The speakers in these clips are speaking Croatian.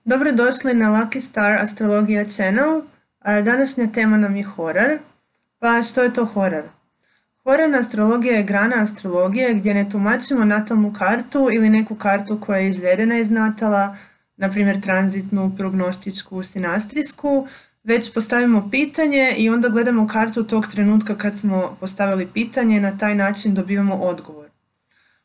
Dobrodošli na Lucky Star Astrologija Channel. Današnja tema nam je horor. Pa što je to horor? Hororna astrologija je grana astrologije gdje ne tumačimo natalnu kartu ili neku kartu koja je izvedena iz natala, na primjer tranzitnu, prognostičku, sinastrijsku, već postavimo pitanje i onda gledamo kartu tog trenutka kad smo postavili pitanje, na taj način dobivamo odgovor.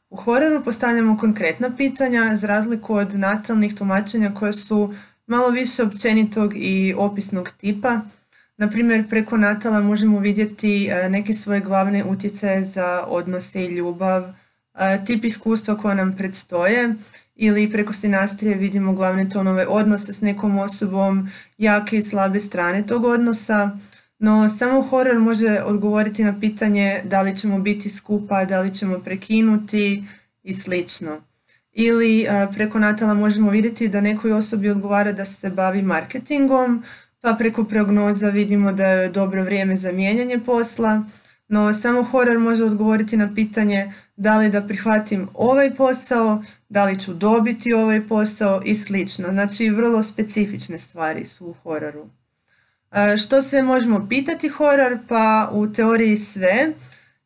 U hororu postavljamo konkretna pitanja za razliku od natalnih tumačenja koja su malo više općenitog i opisnog tipa. Na primjer, preko natala možemo vidjeti neke svoje glavne utjecaje za odnose i ljubav, tip iskustva koja nam predstoje, ili preko sinastrije vidimo glavne tonove odnosa s nekom osobom, jake i slabe strane tog odnosa. No, samo horor može odgovoriti na pitanje da li ćemo biti skupa, da li ćemo prekinuti i slično. Ili preko natala možemo vidjeti da nekoj osobi odgovara da se bavi marketingom, pa preko prognoza vidimo da je dobro vrijeme za mijenjanje posla. No, samo horor može odgovoriti na pitanje da li da prihvatim ovaj posao, da li ću dobiti ovaj posao i slično. Znači, vrlo specifične stvari su u hororu. Što sve možemo pitati horor? Pa u teoriji sve,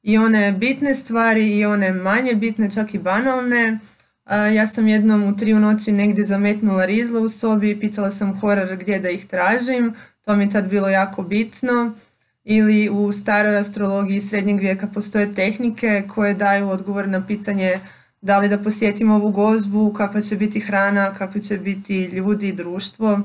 i one bitne stvari i one manje bitne, čak i banalne. Ja sam jednom u 3 u noći negdje zametnula rizle u sobi i pitala sam horor gdje da ih tražim, to mi je tad bilo jako bitno. Ili u staroj astrologiji srednjeg vijeka postoje tehnike koje daju odgovor na pitanje da li da posjetim ovu gozbu, kakva će biti hrana, kakvi će biti ljudi i društvo.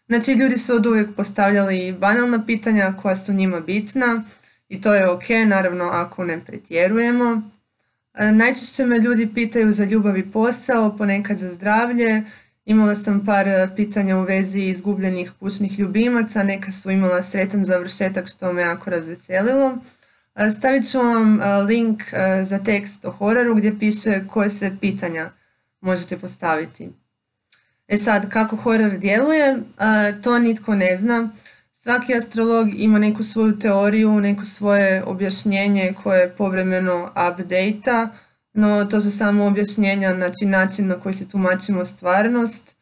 Znači, ljudi su oduvijek postavljali banalna pitanja koja su njima bitna i to je ok, naravno ako ne pretjerujemo. Najčešće me ljudi pitaju za ljubav i posao, ponekad za zdravlje. Imala sam par pitanja u vezi izgubljenih kućnih ljubimaca, neka su imala sretan završetak što me jako razveselilo. Stavit ću vam link za tekst o hororu gdje piše koje sve pitanja možete postaviti. E sad, kako horor djeluje, to nitko ne zna. Svaki astrolog ima neku svoju teoriju, neko svoje objašnjenje koje povremeno update-a, no to su samo objašnjenja, znači način na koji se tumačimo stvarnost.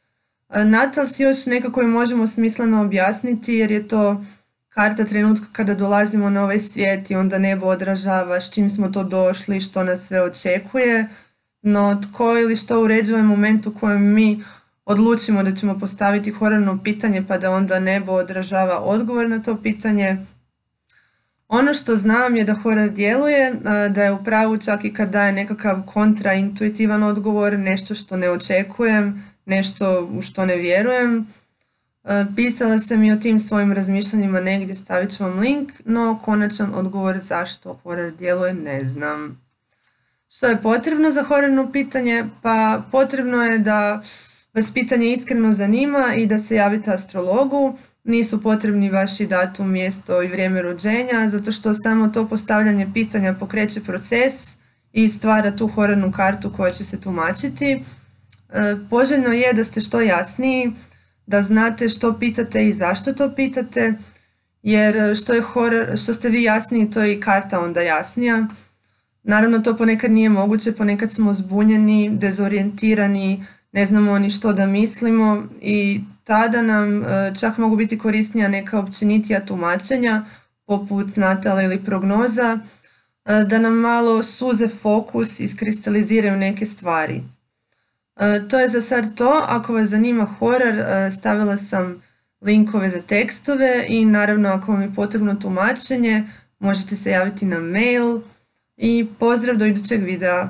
Natal si još nekako i možemo smisleno objasniti jer je to karta trenutka kada dolazimo na ovaj svijet i onda nebo odražava s čim smo to došli, što nas sve očekuje, no tko ili što uređuje moment u kojem mi odlučimo da ćemo postaviti hororno pitanje pa da onda nebo odražava odgovor na to pitanje. Ono što znam je da horor djeluje, da je u pravu čak i kad daje nekakav kontraintuitivan odgovor, nešto što ne očekujem, nešto u što ne vjerujem. Pisala sam i o tim svojim razmišljanjima negdje, stavit ću vam link, no konačan odgovor zašto horor djeluje ne znam. Što je potrebno za hororno pitanje? Pa potrebno je da vas pitanje iskreno zanima i da se javite astrologu. Nisu potrebni vaši datum, mjesto i vrijeme rođenja, zato što samo to postavljanje pitanja pokreće proces i stvara tu horornu kartu koja će se tumačiti. Poželjno je da ste što jasniji, da znate što pitate i zašto to pitate, jer što ste vi jasniji, to je i karta onda jasnija. Naravno, to ponekad nije moguće, ponekad smo zbunjeni, dezorijentirani, ne znamo ni što da mislimo i tada nam čak mogu biti korisnija neka općenitija tumačenja, poput natala ili prognoza, da nam malo suze fokus, iskristaliziraju neke stvari. To je za sad to. Ako vas zanima horor, stavila sam linkove za tekstove i naravno ako vam je potrebno tumačenje, možete se javiti na mail i pozdrav do idućeg videa.